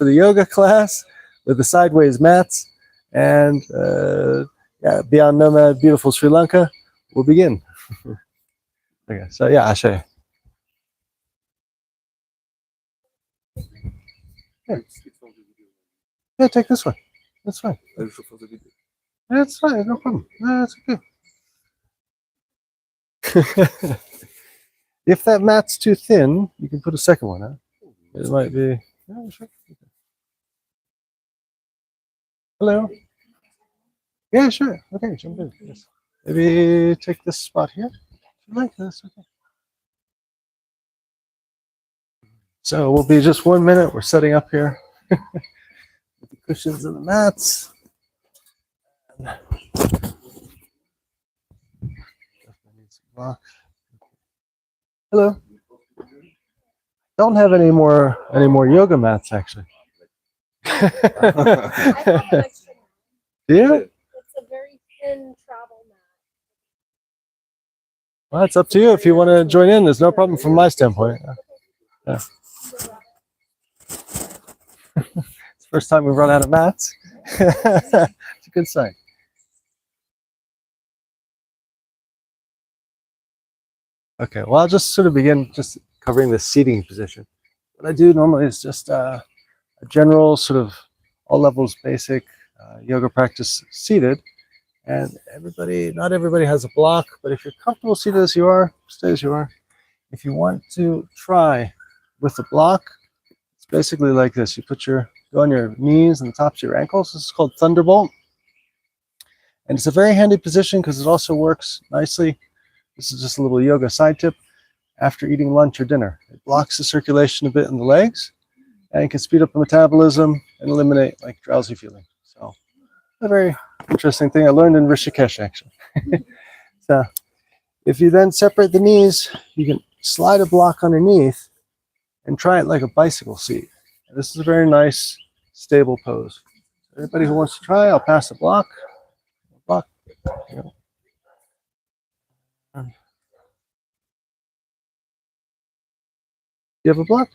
for the yoga class with the sideways mats. And yeah, Beyond Nomad, beautiful Sri Lanka. We'll begin. Okay, so yeah, I'll show you. Yeah, take this one. That's fine. That's fine, no problem. No, that's okay. If that mat's too thin, you can put a second one out. It might be. Yeah, sure. Hello. Yeah, sure. Okay, jump in. Yes. Maybe take this spot here. If you like this, okay. So we'll be just 1 minute. We're setting up here with the cushions and the mats. Hello. Don't have any more yoga mats actually. I have an extra one. Yeah. It's a very thin travel mat. Well, it's up to you if you want to join in. There's no problem from my standpoint. Yeah. It's the first time we've run out of mats. It's a good sign. Okay, well, I'll just sort of begin just covering the seating position. What I do normally is just a general sort of all levels basic yoga practice seated. And not everybody has a block, but if you're comfortable seated as you are, stay as you are. If you want to try with the block, it's basically like this. You go on your knees and the tops of your ankles. This is called Thunderbolt. And it's a very handy position because it also works nicely. This is just a little yoga side tip after eating lunch or dinner. It blocks the circulation a bit in the legs and can speed up the metabolism and eliminate like drowsy feeling. So a very interesting thing I learned in Rishikesh actually. So if you then separate the knees, you can slide a block underneath and try it like a bicycle seat. And this is a very nice, stable pose. Everybody who wants to try, I'll pass the block. You have a block?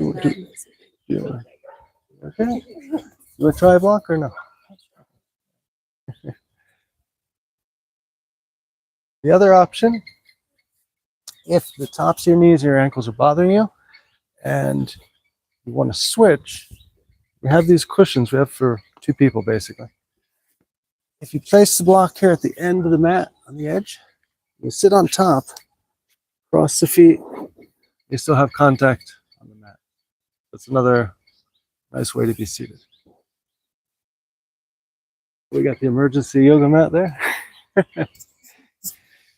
Okay. You want to try a block or no? The other option, if the tops of your knees or your ankles are bothering you and you want to switch, we have these cushions we have for 2 people basically. If you place the block here at the end of the mat on the edge, you sit on top, cross the feet, you still have contact on the mat. That's another nice way to be seated. We got the emergency yoga mat there.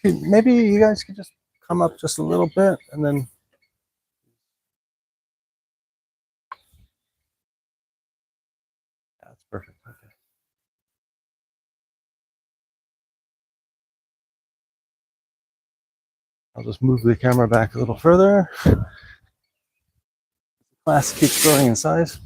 Maybe you guys could just come up just a little bit and then that's perfect. Okay. I'll just move the camera back a little further. The class keeps growing in size.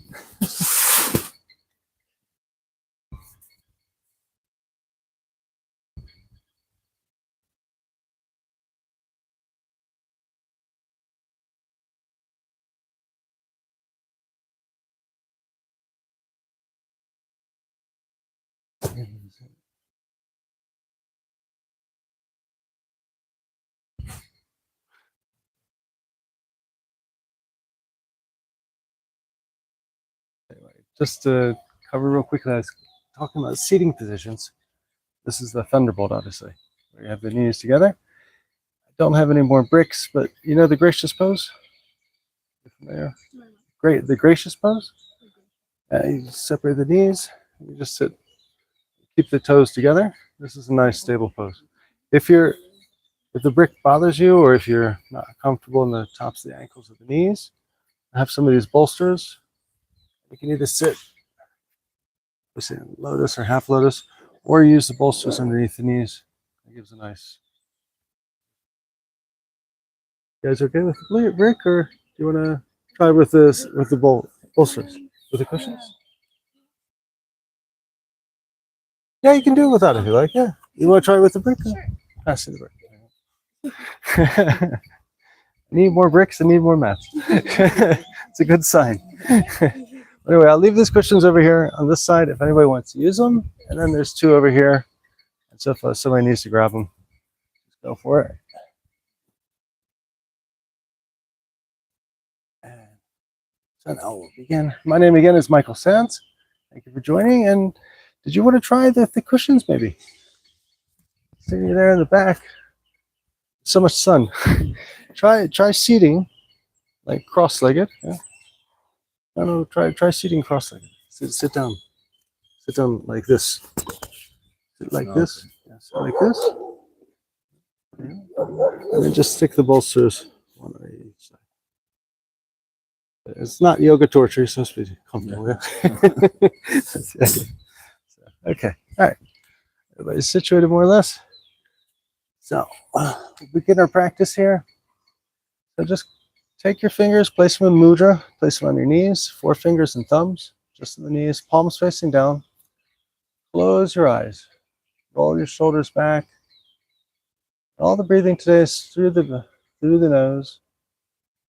Anyway, just to cover real quickly, I was talking about seating positions. This is the Thunderbolt, obviously, where you have the knees together. I don't have any more bricks, but you know the gracious pose? There. Great, the gracious pose. You separate the knees. You just sit, keep the toes together. This is a nice stable pose. If the brick bothers you, or if you're not comfortable in the tops of the ankles or the knees, I have some of these bolsters. You can either sit, let's say lotus or half lotus, or use the bolsters underneath the knees. It gives a nice. You guys okay with the brick, or do you want to try with this with the bolsters with the cushions? Yeah, you can do it without if you like. Yeah, you want to try with the brick? Sure. Pass the brick. Need more bricks and need more mats. It's a good sign. Anyway, I'll leave these cushions over here on this side if anybody wants to use them. And then there's two over here. And so if somebody needs to grab them, just go for it. And so now we'll begin. My name again is Michael Sands. Thank you for joining. And did you want to try the cushions maybe? Sitting there in the back. So much sun. Try seating like cross-legged. Yeah. No, try seating cross-legged. Sit down. Sit down like this. Sit like this. Yeah, sit like this. Yeah. And then just stick the bolsters one on each side. It's not yoga torture. You're supposed to be comfortable. Yeah. Okay. All right. Everybody's situated more or less. So we'll begin our practice here. So just take your fingers, place them in mudra, place them on your knees, 4 fingers and thumbs, just on the knees, palms facing down. Close your eyes. Roll your shoulders back. All the breathing today is through the nose,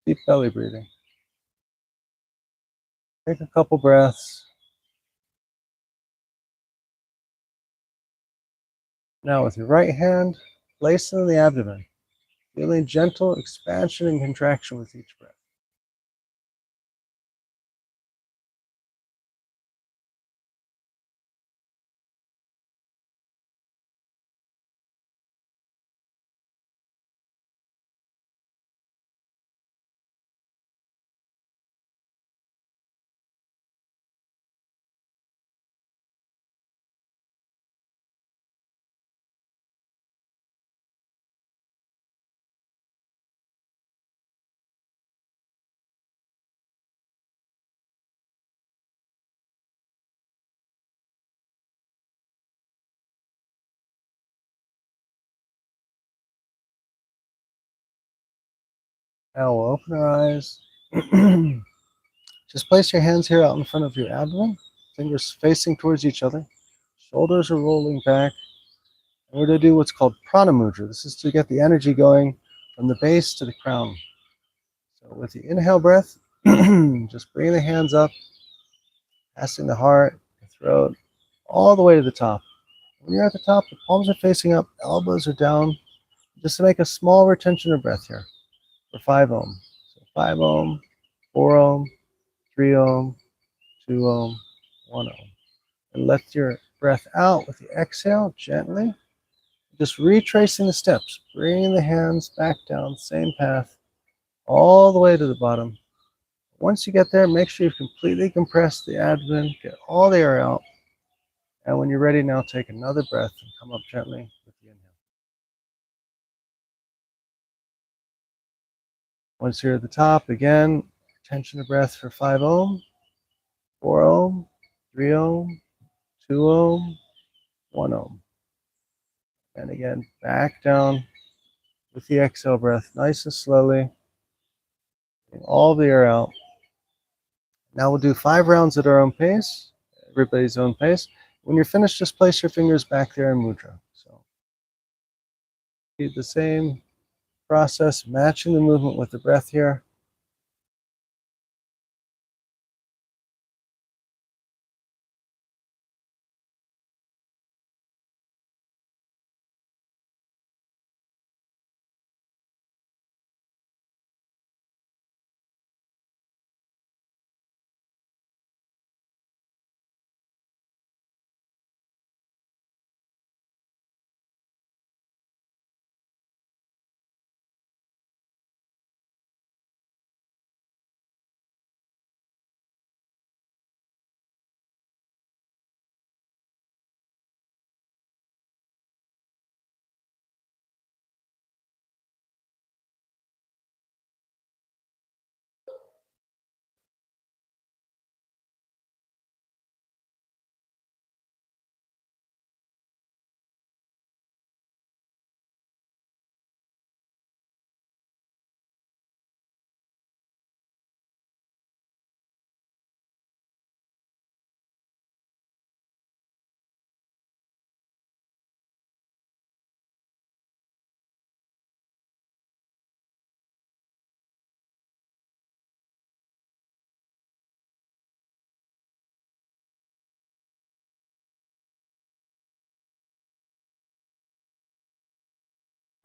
deep belly breathing. Take a couple breaths. Now with your right hand, place it in the abdomen, feeling gentle expansion and contraction with each breath. Now we'll open our eyes. Just place your hands here out in front of your abdomen, fingers facing towards each other. Shoulders are rolling back. And we're going to do what's called prana mudra. This is to get the energy going from the base to the crown. So with the inhale breath, just bring the hands up, passing the heart, the throat, all the way to the top. When you're at the top, the palms are facing up, elbows are down. Just to make a small retention of breath here for 5 ohm. So 5 ohm, 4 ohm, 3 ohm, 2 ohm, 1 ohm. And let your breath out with the exhale gently. Just retracing the steps, bringing the hands back down, same path, all the way to the bottom. Once you get there, make sure you've completely compressed the abdomen, get all the air out. And when you're ready now, take another breath and come up gently with the inhale. Once you're at the top, again, retention of breath for 5 ohm, 4 ohm, 3 ohm, 2 ohm, 1 ohm. And again, back down with the exhale breath, nice and slowly, getting all the air out. Now we'll do 5 rounds at our own pace, everybody's own pace. When you're finished, just place your fingers back there in mudra. So keep the same process, matching the movement with the breath here.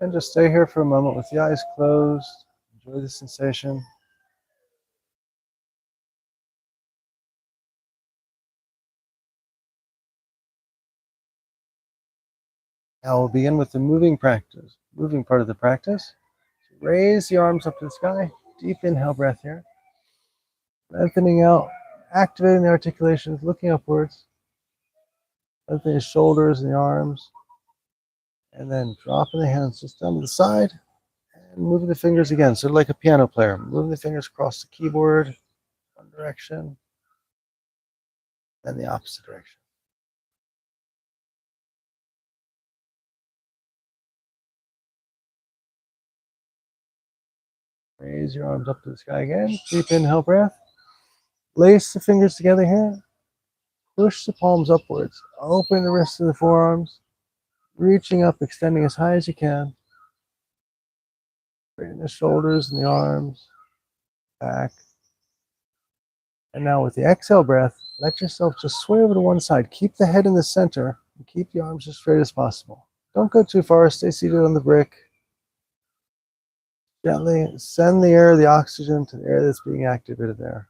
And just stay here for a moment with the eyes closed. Enjoy the sensation. Now we'll begin with the moving part of the practice. Raise the arms up to the sky. Deep inhale breath here. Lengthening out, activating the articulations, looking upwards. Lengthening the shoulders and the arms. And then dropping the hands just down to the side. And moving the fingers again, sort of like a piano player. Moving the fingers across the keyboard, one direction, then the opposite direction. Raise your arms up to the sky again. Deep inhale breath. Lace the fingers together here. Push the palms upwards. Open the wrists to the forearms. Reaching up, extending as high as you can. Straighten the shoulders and the arms. Back. And now with the exhale breath, let yourself just sway over to one side. Keep the head in the center and keep the arms as straight as possible. Don't go too far. Stay seated on the brick. Gently send the air, the oxygen to the air that's being activated there.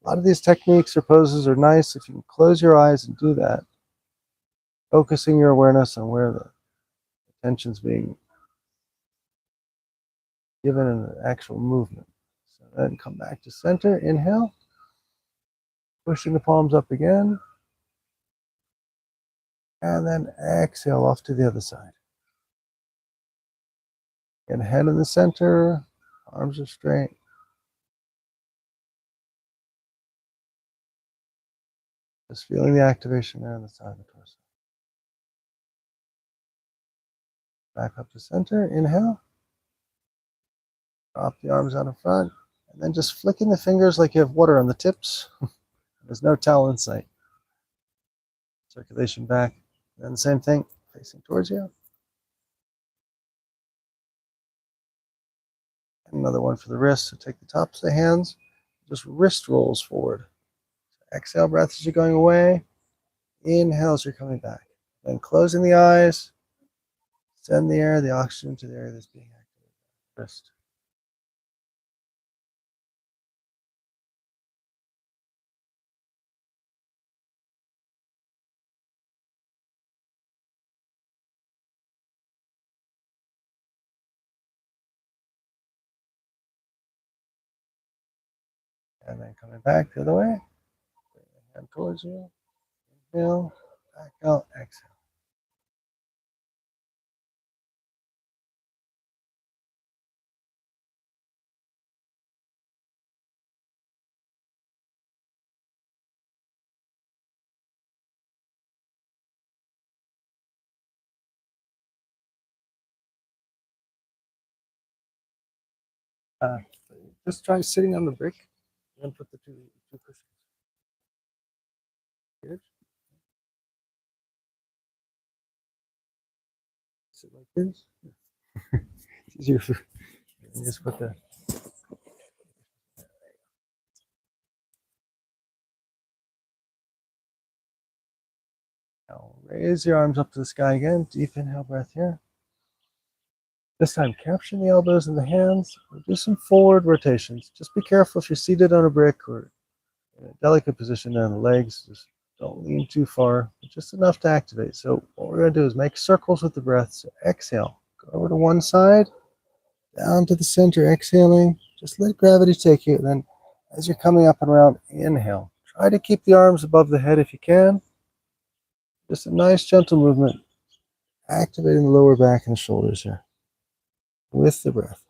A lot of these techniques or poses are nice if you can close your eyes and do that, focusing your awareness on where the attention's being given in the actual movement. So then come back to center, inhale, pushing the palms up again, and then exhale off to the other side. And head in the center, arms are straight. Just feeling the activation there on the side of the torso. Back up to center, inhale. Drop the arms out in front, and then just flicking the fingers like you have water on the tips. There's no towel in sight. Circulation back. Then the same thing, facing towards you. And another one for the wrists. So take the tops of the hands, just wrist rolls forward. Exhale breath as you're going away. Inhale as you're coming back. Then closing the eyes. Send the air, the oxygen to the area that's being activated. Wrist. And then coming back the other way. Bring the hand towards you. Inhale. Back out. Exhale. Just try sitting on the brick and put the two cushions. Good. Sit like this. It's easier for you just put the now raise your arms up to the sky again. Deep inhale breath here. This time capture the elbows and the hands. We'll do some forward rotations. Just be careful if you're seated on a brick or in a delicate position on the legs. Just don't lean too far, just enough to activate. So what we're going to do is make circles with the breath. So exhale, go over to one side, down to the center, exhaling. Just let gravity take you. And then as you're coming up and around, inhale. Try to keep the arms above the head if you can. Just a nice gentle movement, activating the lower back and the shoulders here with the breath.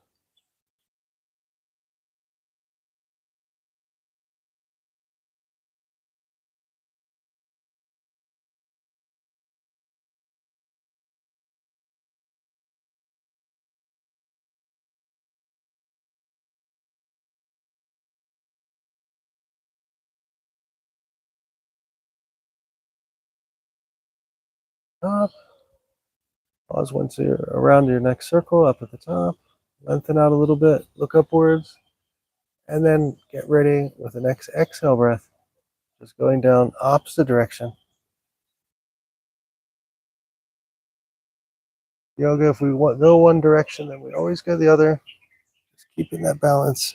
Up. Pause once you're around your next circle, up at the top. Lengthen out a little bit, look upwards, and then get ready with the next exhale breath. Just going down opposite direction. Yoga, if we go one direction, then we always go the other. Just keeping that balance.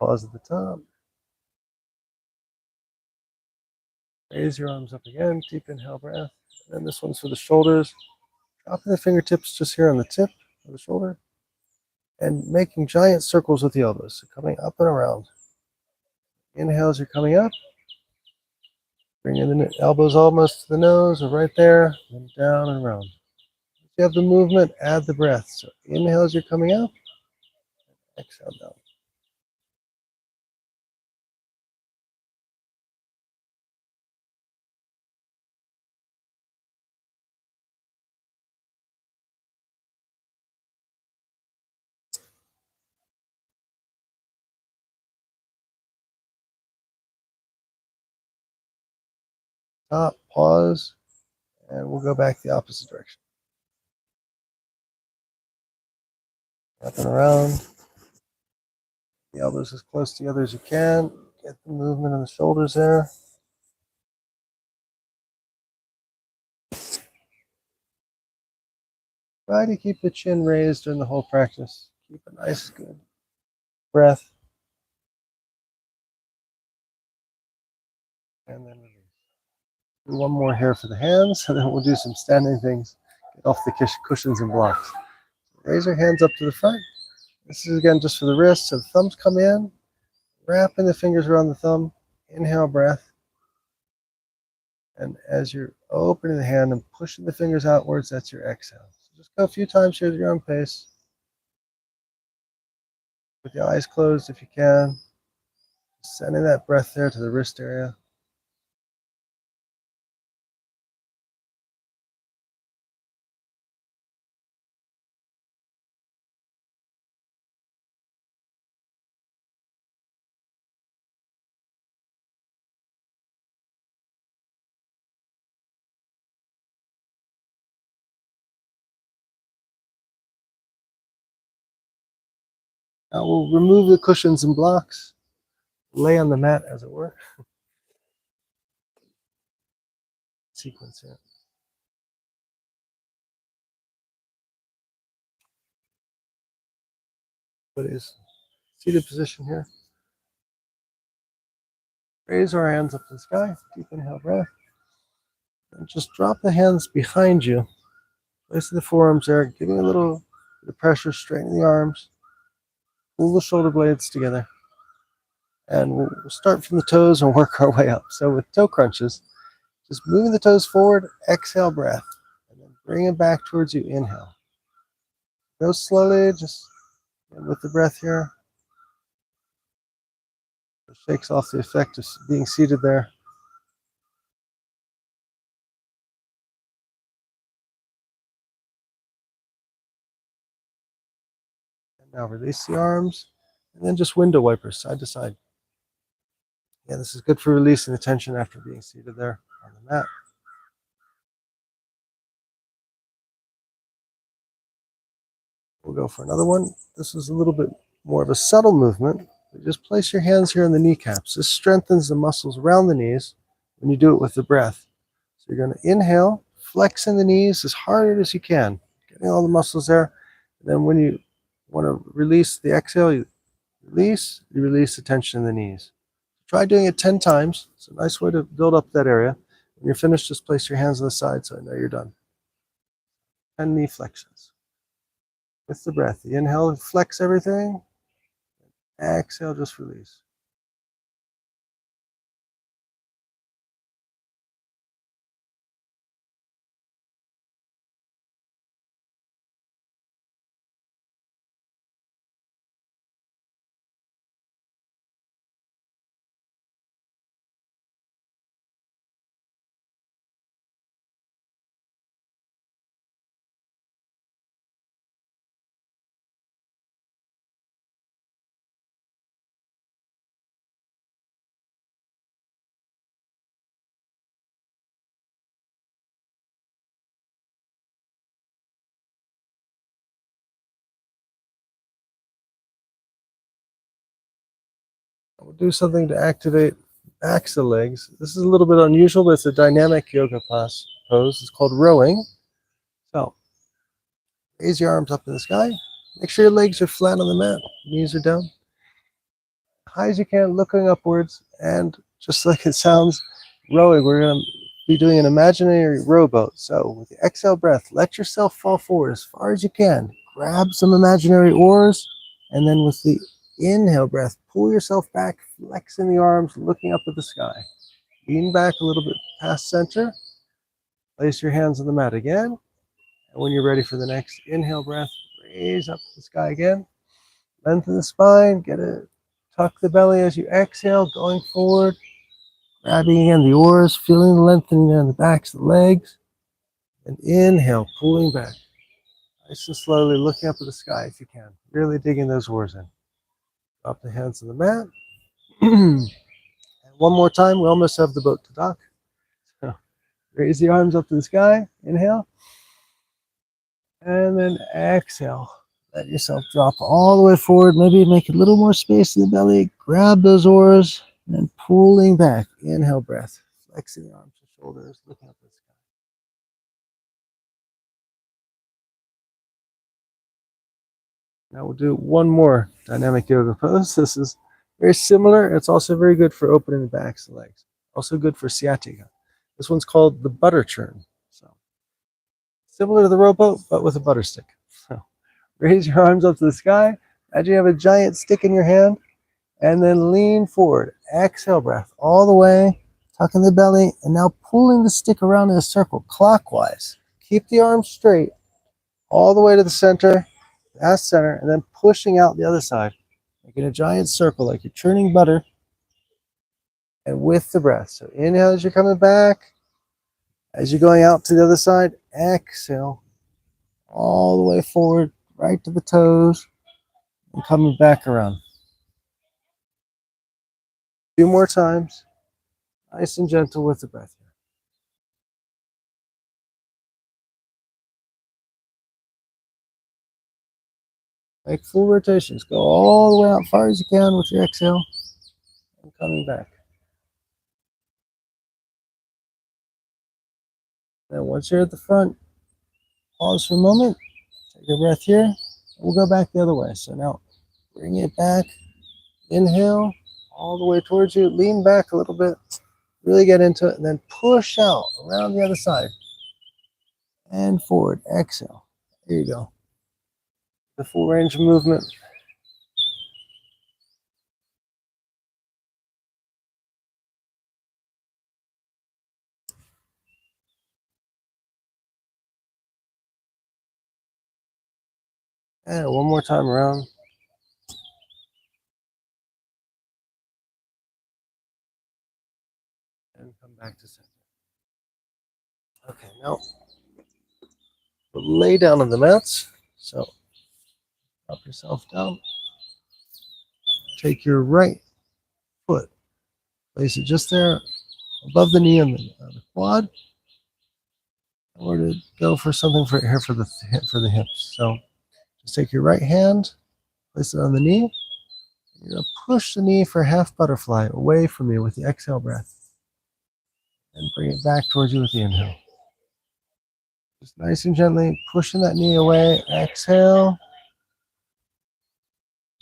Pause at the top. Raise your arms up again. Deep inhale breath. And then this one's for the shoulders. Dropping the fingertips just here on the tip of the shoulder. And making giant circles with the elbows. So coming up and around. Inhale as you're coming up. Bringing the elbows almost to the nose or right there. Then down and around. If you have the movement, add the breath. So inhale as you're coming up. Exhale down. Stop, pause, and we'll go back the opposite direction. Up and around. The elbows as close together as you can. Get the movement in the shoulders there. Try to keep the chin raised during the whole practice. Keep a nice, good breath. And then release. Do one more here for the hands, and then we'll do some standing things. Get off the cushions and blocks. Raise your hands up to the front. This is again just for the wrists. So the thumbs come in. Wrapping the fingers around the thumb. Inhale, breath. And as you're opening the hand and pushing the fingers outwards, that's your exhale. So just go a few times here at your own pace. With your eyes closed if you can. Sending that breath there to the wrist area. Now we'll remove the cushions and blocks. Lay on the mat, as it were. Sequence here. What is seated position here? Raise our hands up to the sky. Deep inhale, breath. And just drop the hands behind you. Placing the forearms there, giving a little bit of pressure, straightening the arms. Pull the shoulder blades together. And we'll start from the toes and work our way up. So with toe crunches, just moving the toes forward, exhale, breath. And then bring it back towards you, inhale. Go slowly, just with the breath here. It shakes off the effect of being seated there. And now release the arms, and then just window wipers, side to side. Yeah, this is good for releasing the tension after being seated there on the mat. We'll go for another one. This is a little bit more of a subtle movement. Just place your hands here on the kneecaps. This strengthens the muscles around the knees when you do it with the breath. So you're going to inhale, flexing the knees as hard as you can, getting all the muscles there. And then when you want to release the exhale, you release the tension in the knees. Try doing it 10 times. It's a nice way to build up that area. When you're finished, just place your hands on the side so I know you're done. 10 knee flexions. With the breath. The inhale, flex everything. Exhale, just release. we'll do something to activate backs of the legs. This is a little bit unusual, but it's a dynamic yoga pose. It's called rowing. So raise your arms up in the sky. Make sure your legs are flat on the mat. Knees are down. High as you can, looking upwards. And just like it sounds, rowing, we're going to be doing an imaginary rowboat. So with the exhale breath, let yourself fall forward as far as you can. Grab some imaginary oars. And then with the inhale breath, pull yourself back, flexing the arms, looking up at the sky. Lean back a little bit past center. Place your hands on the mat again. And when you're ready for the next inhale breath, raise up to the sky again. Lengthen the spine, tuck the belly as you exhale, going forward. Grabbing again the oars, feeling the lengthening down the backs of the legs. And inhale, pulling back. Nice and slowly, looking up at the sky if you can. Really digging those oars in. Drop the hands on the mat. And one more time, we almost have the boat to dock. So raise the arms up to the sky. Inhale. And then exhale. Let yourself drop all the way forward. Maybe make a little more space in the belly. Grab those oars. And then pulling back. Inhale breath. Flexing the arms and shoulders. Looking up at the sky. Now we'll do one more dynamic yoga pose. This is very similar. It's also very good for opening the backs of the legs. Also good for sciatica. This one's called the butter churn. So similar to the rowboat, but with a butter stick. So raise your arms up to the sky. Imagine you have a giant stick in your hand. And then lean forward. Exhale breath all the way. Tucking the belly. And now pulling the stick around in a circle clockwise. Keep the arms straight. All the way to the center. Past center. And then pushing out the other side. Making a giant circle like you're churning butter. And with the breath. So inhale as you're coming back. As you're going out to the other side. Exhale. All the way forward. Right to the toes. And coming back around. A few more times. Nice and gentle with the breath here. Make full rotations. Go all the way out far as you can with your exhale. And coming back. Then once you're at the front, pause for a moment. Take a breath here. And we'll go back the other way. So now bring it back. Inhale all the way towards you. Lean back a little bit. Really get into it. And then push out around the other side. And forward. Exhale. There you go. The full range of movement. And one more time around. And come back to center. Okay, now we'll lay down on the mats. So drop yourself down. Take your right foot. Place it just there above the knee and the quad. Or to go for something for the hips. So just take your right hand, place it on the knee. You're going to push the knee for half butterfly away from you with the exhale breath. And bring it back towards you with the inhale. Just nice and gently pushing that knee away. Exhale.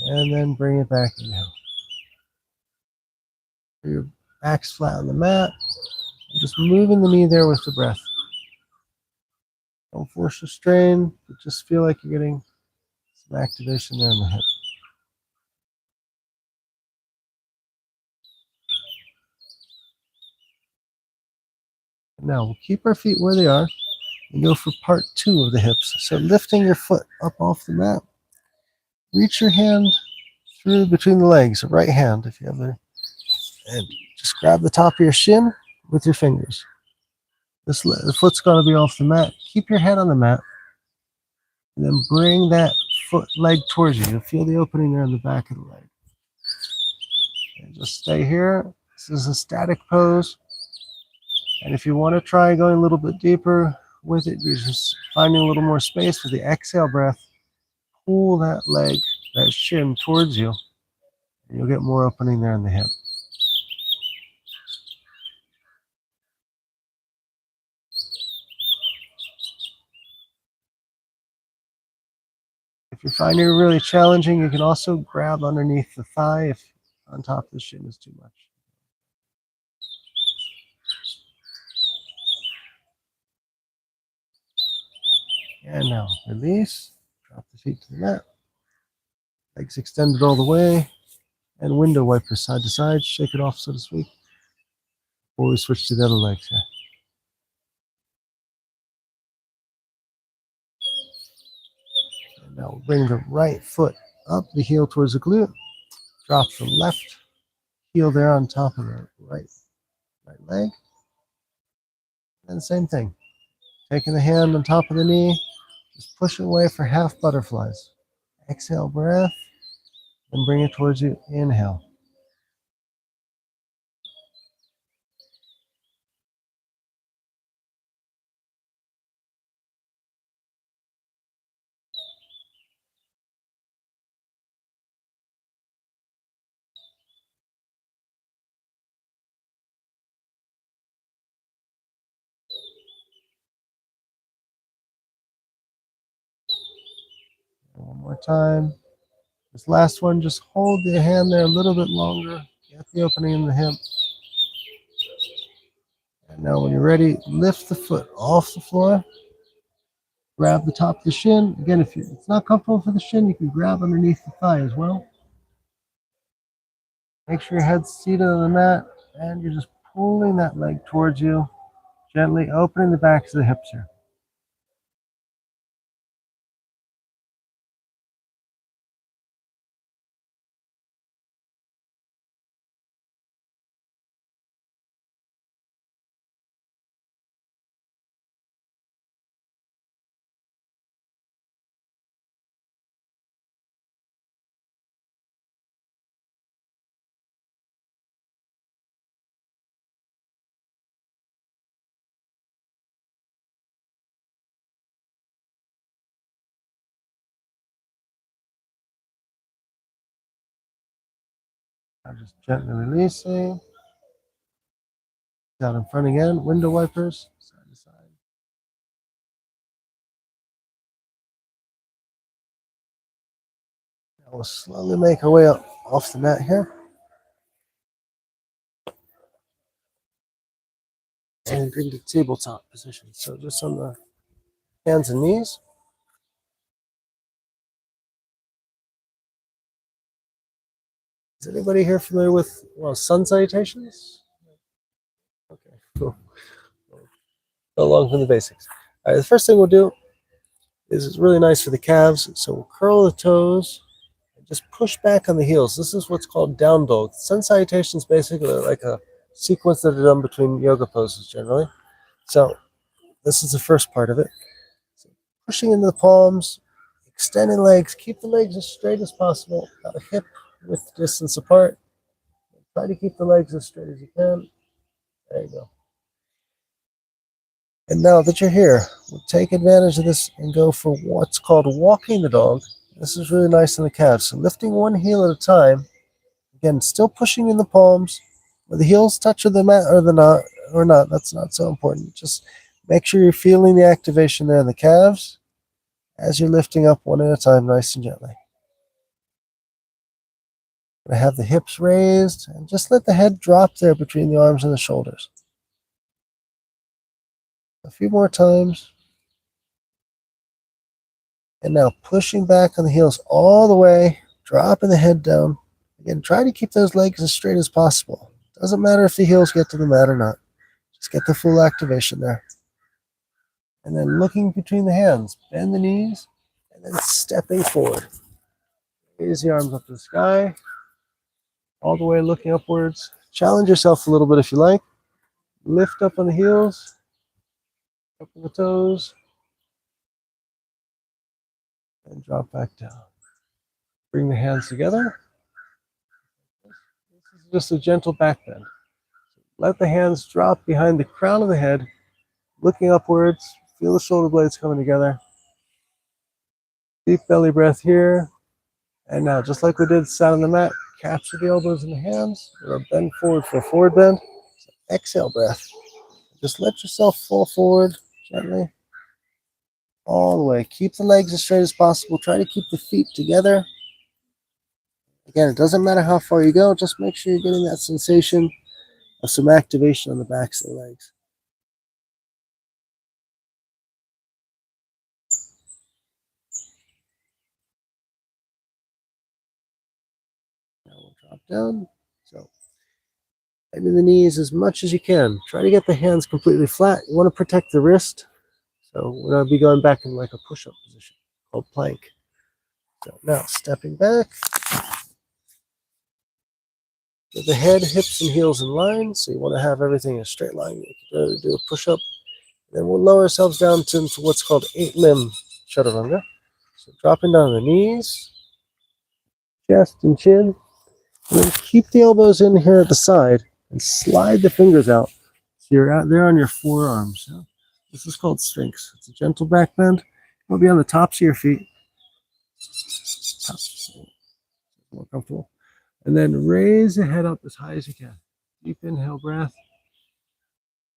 And then bring it back. Inhale. Your back's flat on the mat. Just moving the knee there with the breath. Don't force the strain, but just feel like you're getting some activation there in the hip. Now we'll keep our feet where they are and go for part 2 of the hips. So lifting your foot up off the mat. Reach your hand through between the legs, right hand if you have it. And just grab the top of your shin with your fingers. The foot's going to be off the mat. Keep your head on the mat. And then bring that leg towards you. You'll feel the opening there in the back of the leg. And just stay here. This is a static pose. And if you want to try going a little bit deeper with it, you're just finding a little more space with the exhale breath. Pull that leg, that shin towards you. And you'll get more opening there in the hip. If you find it really challenging, you can also grab underneath the thigh if on top of the shin is too much. And now release, drop the feet to the mat, legs extended all the way, and window wiper side to side, shake it off, so to speak, before we switch to the other legs here. And now we'll bring the right foot up, the heel towards the glute, drop the left heel there on top of the right leg, and same thing. Taking the hand on top of the knee, just push it away for half butterflies. Exhale, breath, and bring it towards you. Inhale. And one more time. This last one, just hold the hand there a little bit longer. Get the opening in the hip. And now when you're ready, lift the foot off the floor. Grab the top of the shin. Again, if it's not comfortable for the shin, you can grab underneath the thigh as well. Make sure your head's seated on the mat, and you're just pulling that leg towards you, gently opening the backs of the hips here. Now just gently releasing. Down in front again, window wipers, side to side. Now we'll slowly make our way up off the mat here. And bring to tabletop position. So just on the hands and knees. Is anybody here familiar with sun salutations? Okay, cool. Go along with the basics. All right, the first thing we'll do is it's really nice for the calves. So we'll curl the toes and just push back on the heels. This is what's called down dog. Sun salutations basically are like a sequence that are done between yoga poses generally. So this is the first part of it. So pushing into the palms, extending legs, keep the legs as straight as possible, about a hip width distance apart. Try to keep the legs as straight as you can. There you go. And now that you're here, we'll take advantage of this and go for what's called walking the dog. This is really nice in the calves. So lifting one heel at a time. Again, still pushing in the palms. Where the heels touch the mat or not, that's not so important. Just make sure you're feeling the activation there in the calves as you're lifting up one at a time, nice and gently. I have the hips raised and just let the head drop there between the arms and the shoulders. A few more times. And now pushing back on the heels all the way, dropping the head down. Again, try to keep those legs as straight as possible. Doesn't matter if the heels get to the mat or not. Just get the full activation there. And then looking between the hands, bend the knees, and then stepping forward. Raise the arms up to the sky, all the way looking upwards. Challenge yourself a little bit if you like. Lift up on the heels, up on the toes, and drop back down. Bring the hands together. This is just a gentle back bend. Let the hands drop behind the crown of the head, looking upwards. Feel the shoulder blades coming together. Deep belly breath here. And now, just like we did, sat on the mat, capture the elbows in the hands. Or bend forward for a forward bend. So exhale breath. Just let yourself fall forward gently. All the way. Keep the legs as straight as possible. Try to keep the feet together. Again, it doesn't matter how far you go. Just make sure you're getting that sensation of some activation on the backs of the legs. Now we'll drop down. So bend the knees as much as you can. Try to get the hands completely flat. You want to protect the wrist. So we're going to be going back in like a push-up position called plank. So now stepping back. Get the head, hips, and heels in line. So you want to have everything in a straight line. You can do a push-up. Then we'll lower ourselves down to what's called 8-limb chaturanga. So dropping down the knees, chest and chin. And then keep the elbows in here at the side and slide the fingers out. So you're out there on your forearms. So this is called Sphinx. It's a gentle back bend. It'll be on the tops of your feet. Tops. More comfortable. And then raise the head up as high as you can. Deep inhale breath.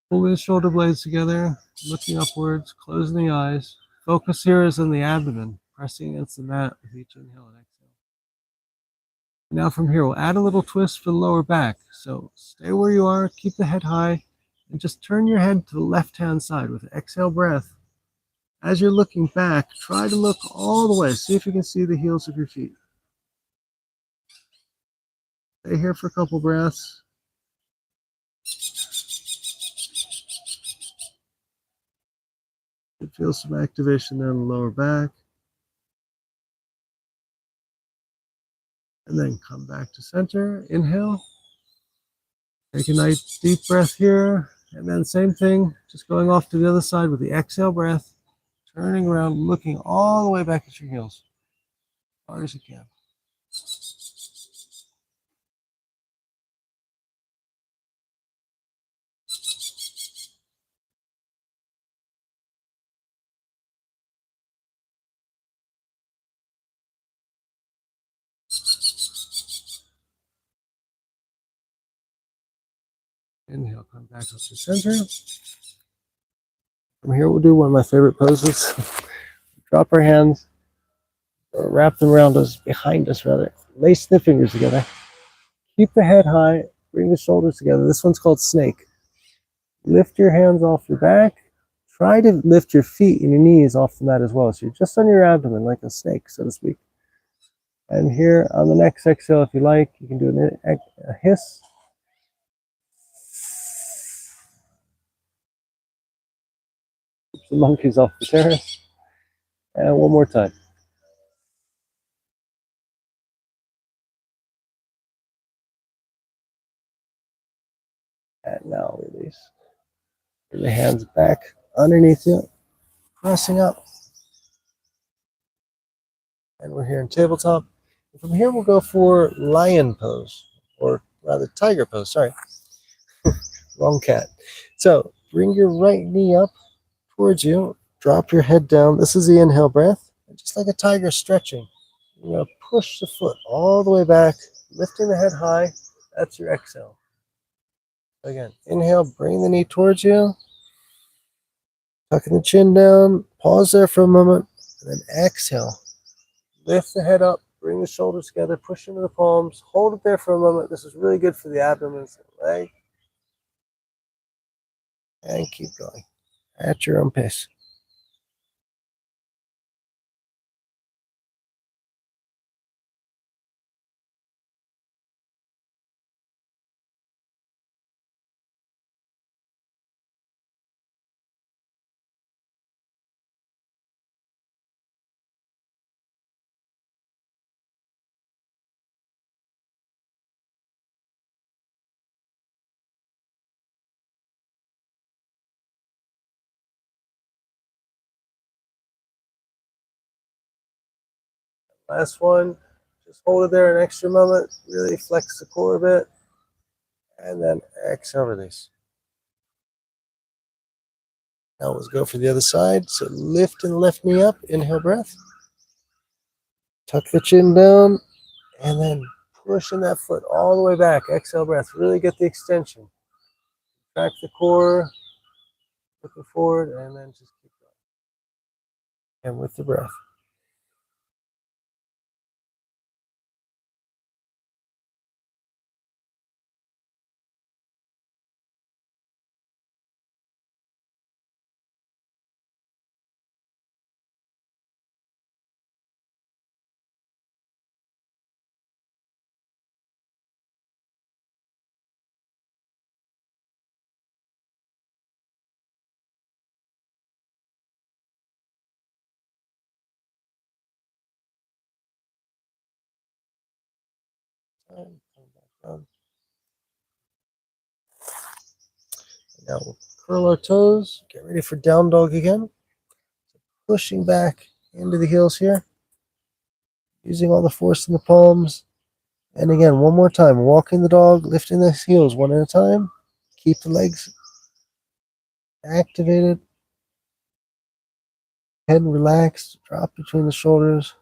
Pull the shoulder blades together, looking upwards, closing the eyes. Focus here is on the abdomen, pressing against the mat with each inhale and exhale. Now from here, we'll add a little twist for the lower back. So stay where you are, keep the head high, and just turn your head to the left-hand side with exhale breath. As you're looking back, try to look all the way. See if you can see the heels of your feet. Stay here for a couple breaths. You feel some activation there in the lower back. And then come back to center. Inhale. Take a nice deep breath here. And then same thing, just going off to the other side with the exhale breath. Turning around, looking all the way back at your heels. As hard as you can. Inhale, come back up to center. From here, we'll do one of my favorite poses. Drop our hands, or wrap them around us, behind us rather. Lace the fingers together. Keep the head high, bring the shoulders together. This one's called snake. Lift your hands off your back. Try to lift your feet and your knees off the mat as well. So you're just on your abdomen like a snake, so to speak. And here on the next exhale, if you like, you can do a hiss. Keep the monkeys off the terrace. And one more time. And now release. Bring the hands back underneath you, pressing up. And we're here in tabletop. And from here, we'll go for lion pose, or rather tiger pose, sorry. Wrong cat. So bring your right knee up towards you. Drop your head down. This is the inhale breath. And just like a tiger stretching, you're going to push the foot all the way back, lifting the head high. That's your exhale. Again, inhale, bring the knee towards you. Tucking the chin down. Pause there for a moment. And then exhale. Lift the head up. Bring the shoulders together. Push into the palms. Hold it there for a moment. This is really good for the abdomen and leg. And keep going at your own pace. Last one. Just hold it there an extra moment. Really flex the core a bit. And then exhale, release. Now let's go for the other side. So lift the left knee up. Inhale breath. Tuck the chin down. And then pushing that foot all the way back. Exhale breath. Really get the extension. Track the core, looking forward, and then just keep going. And with the breath. Come back down. Now we'll curl our toes. Get ready for down dog again. Pushing back into the heels here. Using all the force in the palms. And again, one more time. Walking the dog, lifting the heels one at a time. Keep the legs activated. Head relaxed. Drop between the shoulders.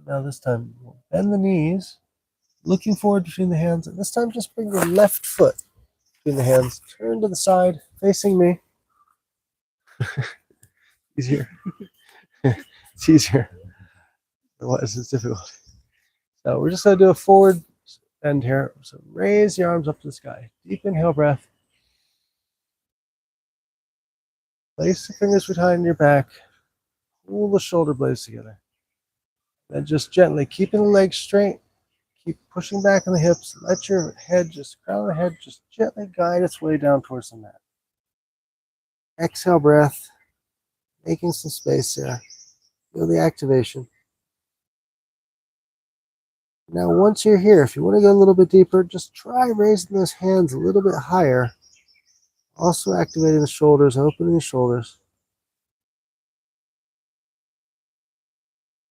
Now this time, we'll bend the knees. Looking forward between the hands. And this time, just bring your left foot between the hands. Turn to the side, facing me. Easier. It's easier. Otherwise, it's difficult. So we're just going to do a forward bend here. So raise your arms up to the sky. Deep inhale breath. Place the fingers behind your back. Pull the shoulder blades together. Then just gently, keeping the legs straight. Keep pushing back on the hips. Let your head, crown of the head, just gently guide its way down towards the mat. Exhale breath. Making some space there. Feel the activation. Now, once you're here, if you want to go a little bit deeper, just try raising those hands a little bit higher. Also activating the shoulders, opening the shoulders.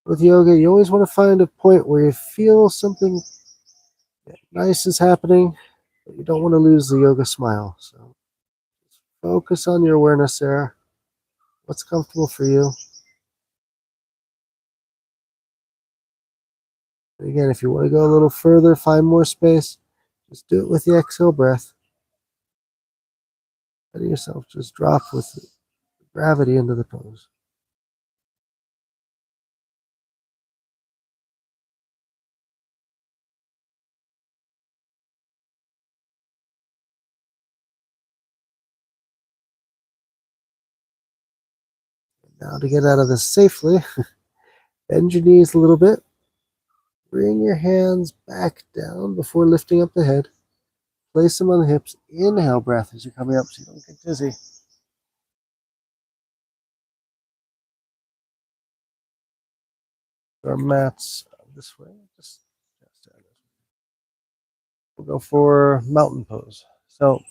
With yoga, you always want to find a point where you feel something nice is happening, but you don't want to lose the yoga smile. So focus on your awareness there. What's comfortable for you? And again, if you want to go a little further, find more space, just do it with the exhale breath. Letting yourself just drop with gravity into the pose. Now to get out of this safely, bend your knees a little bit. Bring your hands back down before lifting up the head. Place them on the hips. Inhale breath as you're coming up so you don't get dizzy. Our mats this way. We'll go for mountain pose. So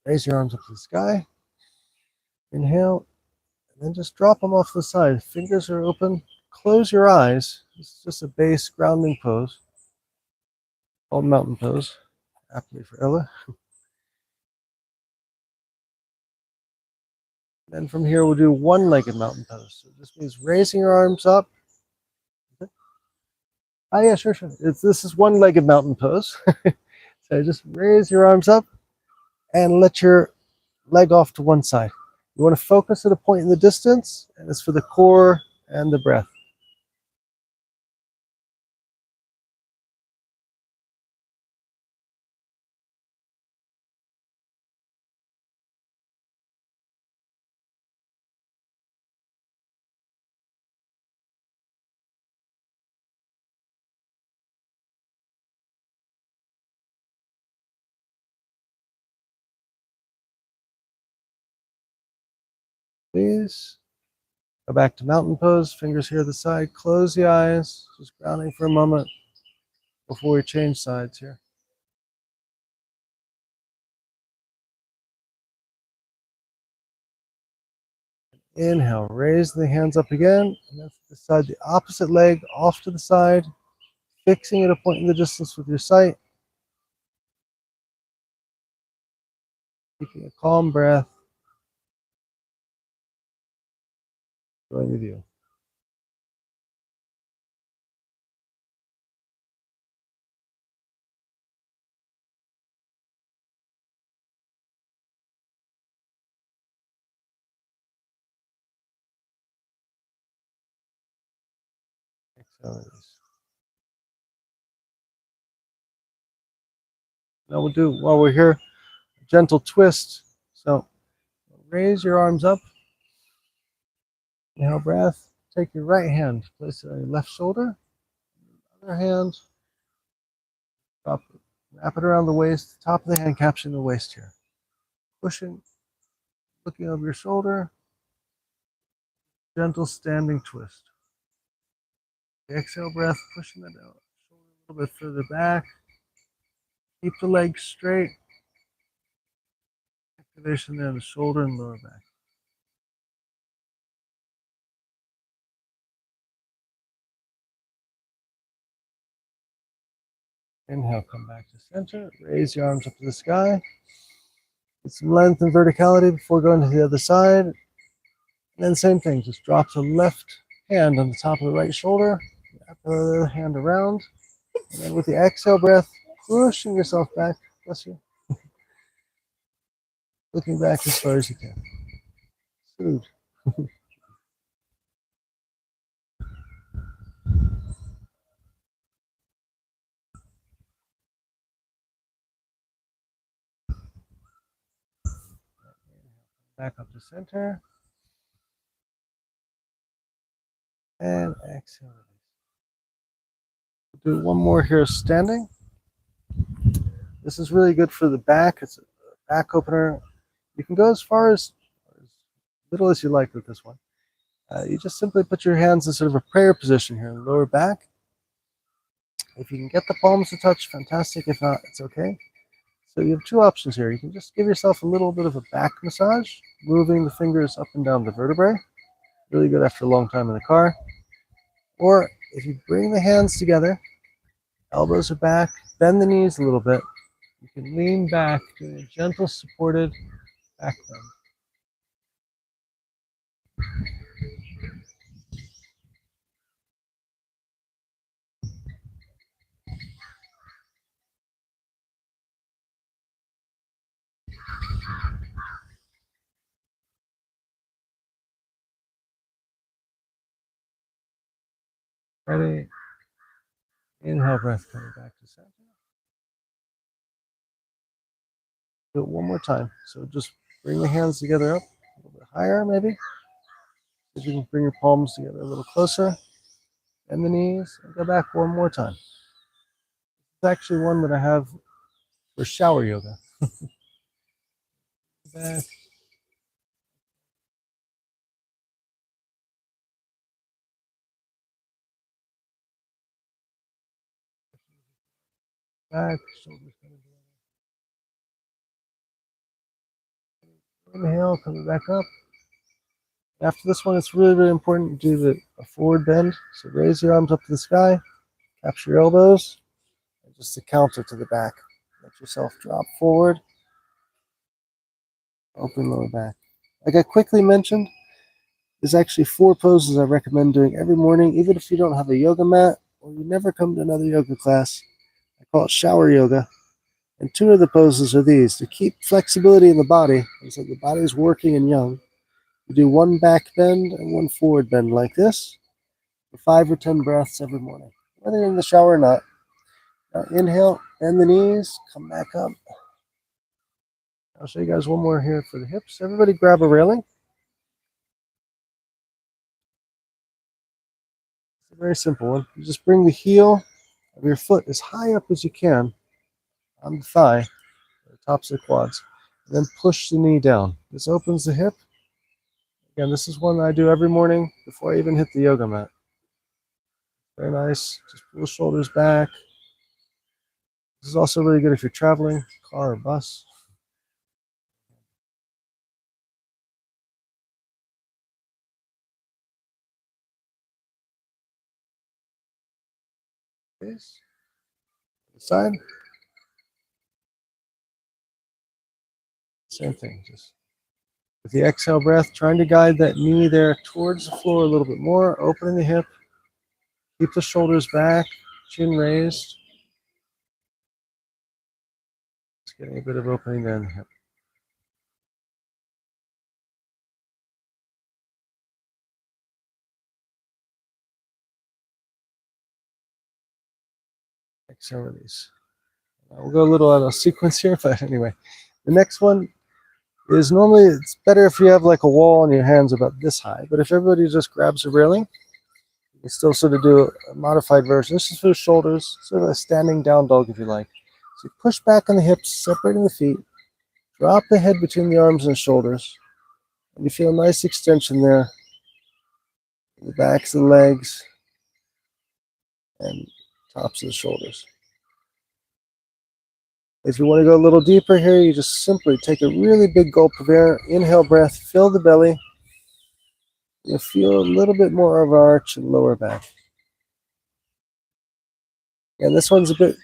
raise your arms up to the sky. Inhale. And then just drop them off to the side. Fingers are open. Close your eyes. This is just a base grounding pose called mountain pose. Aptly for Ella. Then from here, we'll do one-legged mountain pose. So this means raising your arms up. Oh, yeah, sure. This is one-legged mountain pose. So just raise your arms up and let your leg off to one side. You want to focus at a point in the distance, and it's for the core and the breath. Please go back to mountain pose. Fingers here at the side. Close the eyes. Just grounding for a moment before we change sides here. Inhale, raise the hands up again. And that's the side, the opposite leg off to the side, fixing at a point in the distance with your sight. Taking a calm breath. Enjoying the view. Exhale, release. Now we'll do, while we're here, a gentle twist. So raise your arms up. Inhale, breath. Take your right hand, place it on your left shoulder. Other hand, drop it, wrap it around the waist, top of the hand, capturing the waist here. Pushing, looking over your shoulder. Gentle standing twist. Exhale, breath, pushing that out. Shoulder a little bit further back. Keep the legs straight. Activation there in the shoulder and lower back. Inhale, come back to center. Raise your arms up to the sky. Get some length and verticality before going to the other side. And then same thing, just drop the left hand on the top of the right shoulder. Wrap the other hand around. And then with the exhale breath, pushing yourself back. Bless you. Looking back as far as you can. Good. Back up to center. And exhale. Do one more here standing. This is really good for the back. It's a back opener. You can go as far as little as you like with this one. You just simply put your hands in sort of a prayer position here in the lower back. If you can get the palms to touch, fantastic. If not, it's okay. So you have two options here. You can just give yourself a little bit of a back massage, moving the fingers up and down the vertebrae. Really good after a long time in the car. Or if you bring the hands together, elbows are back, bend the knees a little bit. You can lean back, doing a gentle supported back bend. Ready? Inhale, breath coming back to center. Do it one more time. So just bring the hands together up a little bit higher, maybe. If you can bring your palms together a little closer. Bend the knees and go back one more time. It's actually one that I have for shower yoga. Back. Back. Shoulders coming together. Inhale, coming back up. After this one, it's really, really important to do a forward bend. So raise your arms up to the sky, capture your elbows, and just a counter to the back. Let yourself drop forward, open lower back. Like I quickly mentioned, there's actually 4 poses I recommend doing every morning, even if you don't have a yoga mat or you never come to another yoga class. I call it shower yoga. And 2 of the poses are these to keep flexibility in the body, so the body is working and young. You do 1 back bend and 1 forward bend like this for 5 or 10 breaths every morning, whether you're in the shower or not. Now inhale, bend the knees, come back up. I'll show you guys one more here for the hips. Everybody grab a railing. It's a very simple one. You just bring the heel of your foot as high up as you can on the thigh, the tops of the quads, and then push the knee down. This opens the hip. Again, this is one that I do every morning before I even hit the yoga mat. Very nice. Just pull the shoulders back. This is also really good if you're traveling, car or bus. Face. Side. Same thing. Just with the exhale breath, trying to guide that knee there towards the floor a little bit more, opening the hip. Keep the shoulders back, chin raised. Just getting a bit of opening there in the hip. Exhale, release. We'll go a little out of sequence here, but anyway. The next one is normally it's better if you have like a wall and your hands about this high, but if everybody just grabs a railing, you can still sort of do a modified version. This is for the shoulders, sort of a standing down dog if you like. So you push back on the hips, separating the feet, drop the head between the arms and shoulders, and you feel a nice extension there in the backs of the legs and tops of the shoulders. If you want to go a little deeper here, you just simply take a really big gulp of air, inhale breath, fill the belly. You'll feel a little bit more of arch and lower back. And this one's a bit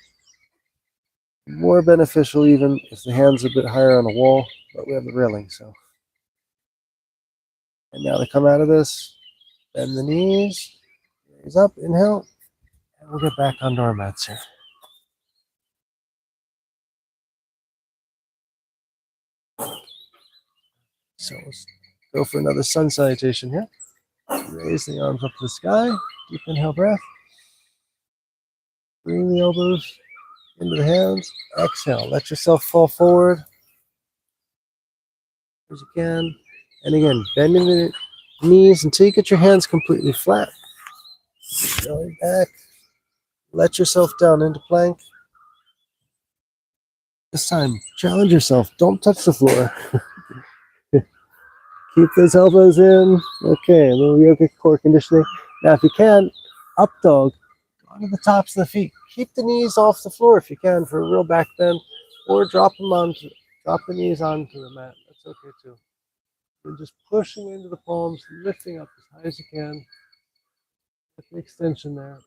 more beneficial even if the hand's a bit higher on the wall, but we have the railing, so. And now to come out of this, bend the knees, raise up, inhale, and we'll get back onto our mats here. So let's go for another sun salutation here. Raise the arms up to the sky, deep inhale breath. Bring the elbows into the hands, exhale, let yourself fall forward as you can. And again, bending the knees until you get your hands completely flat. Going back, let yourself down into plank. This time, challenge yourself, don't touch the floor. Keep those elbows in. Okay, a little yoga core conditioning. Now, if you can, up dog, onto the tops of the feet. Keep the knees off the floor if you can for a real back bend, or drop the knees onto the mat. That's okay too. And just pushing into the palms, lifting up as high as you can. Get the extension there.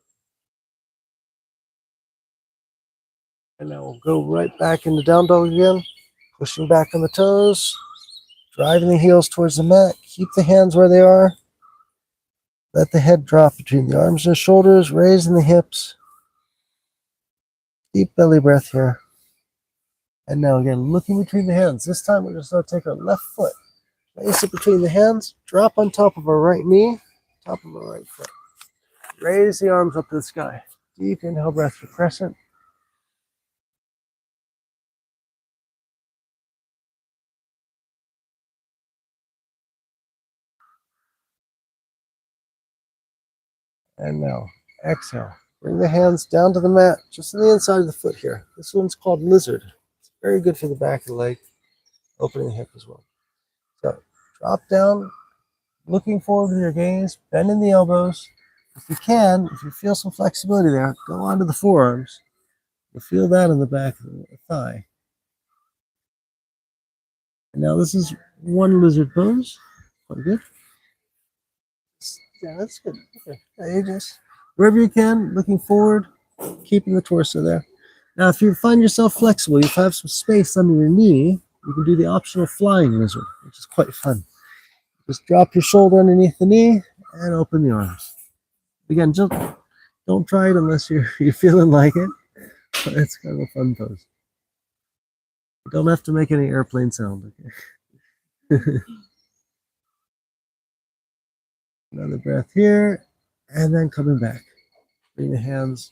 And now we'll go right back into down dog again, pushing back on the toes, driving the heels towards the mat. Keep the hands where they are. Let the head drop between the arms and the shoulders, raising the hips. Deep belly breath here. And now again, looking between the hands. This time we're just going to take our left foot, place it between the hands, drop on top of our right knee, top of our right foot. Raise the arms up to the sky. Deep inhale breath for crescent. And now exhale. Bring the hands down to the mat, just on the inside of the foot here. This one's called lizard. It's very good for the back of the leg, opening the hip as well. So drop down, looking forward with your gaze, bending the elbows. If you can, if you feel some flexibility there, go onto the forearms. You'll feel that in the back of the thigh. And now this is one lizard pose. Quite good. Yeah, that's good. Okay. Yeah, you just, wherever you can, looking forward, keeping the torso there. Now, if you find yourself flexible, you have some space under your knee, you can do the optional flying lizard, which is quite fun. Just drop your shoulder underneath the knee and open the arms. Again, just don't try it unless you're feeling like it, but it's kind of a fun pose. You don't have to make any airplane sound, okay? Another breath here, and then coming back. Bring the hands.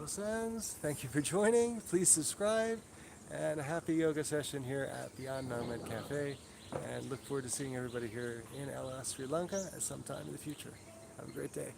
Salutations. Thank you for joining. Please subscribe. And a happy yoga session here at Beyond Nomad Cafe. And look forward to seeing everybody here in LS, Sri Lanka at some time in the future. Have a great day.